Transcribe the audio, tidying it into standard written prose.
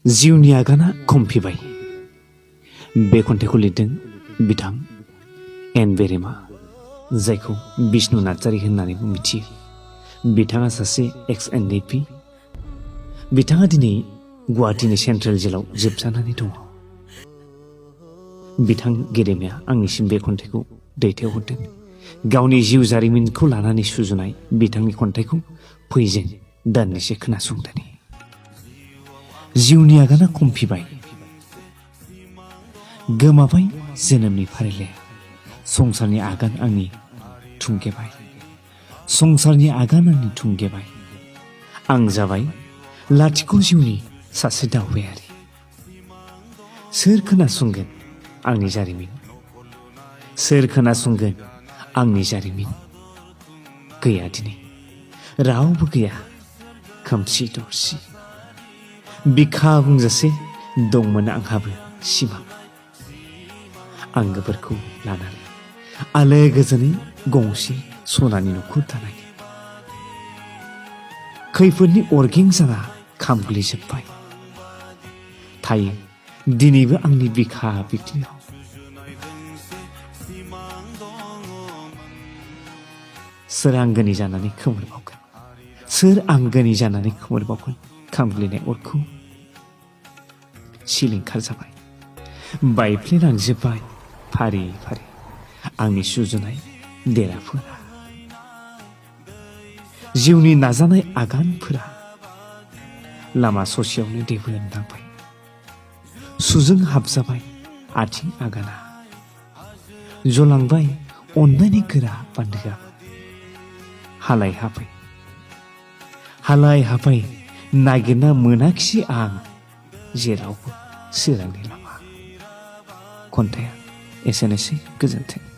जिउनि आगाना खमफिबाय। बे खन्थाइखौ लिरदों बिथां एन बेरेमा, जायखौ बिष्णु नार्जारी होननानैबो मिथियो। बिथाङा सासे एक्स NDFB। बिथाङा दिनै गुवाहाटीनि सेन्ट्रेल जेलाव जोबजानानै दङ। बिथां गेदेमाया आंनिसिम बे खन्थाइखौ दैथायहरदों। गावनि जिउ जारिमिनखौ लानानै सुजुनाय बिथांनि खन्थाइखौ फै जों दान्दिसे खोनासंदोनि। जिउनि आगाना खमफिबाय। गोमाबाय जोनोमनि फारिलाइया, संसारनि आगान आंनि थुंगेबाय। संसारनि आगान आंनि थुंगेबाय। आं जाबाय लाथिख' जिउनि सासे दावबायारि। सोर खोनासंगोन आंनि जारिमिन? सोर खोनासंगोन आंनि जारिमिन? गैया दिनै रावबो गैया, खोमसि दरसि। बिखा बुंजासे दंमोन आंहाबो सिमां। आंगोफोरखौ लानानै आलो गोजोनै गंसे सनानि न'खर दानाय। खैफोदनि अरगें जाना खामग्लिजोब्बाय। थायो दिनैबो आंनि बिखा बिख्लियाव। सोर आंगोनि जानानै खोमोरबावगोन? सोर आंगोनि जानानै खोमोरबावगोन खामग्लिनाय अरखौ? सिलिंखार जाबाय, बायफ्लेलांजोब्बाय फारि फारि आंनि सुजुनाय देराफोरा। जिउनि नाजानाय आगानफोरा लामा ससेयावनो देबोलांबाय। सुजों हाबजाबाय आथिं आगाना। जलांबाय अननायनि गोरा बान्दोआ। हालाय हाफाय हालाय हाफाय नागिरना मोनाखिसै आं जेरावबो सोरांनि लामा। खन्थाइया एसेनोसै, गोजोन्थों।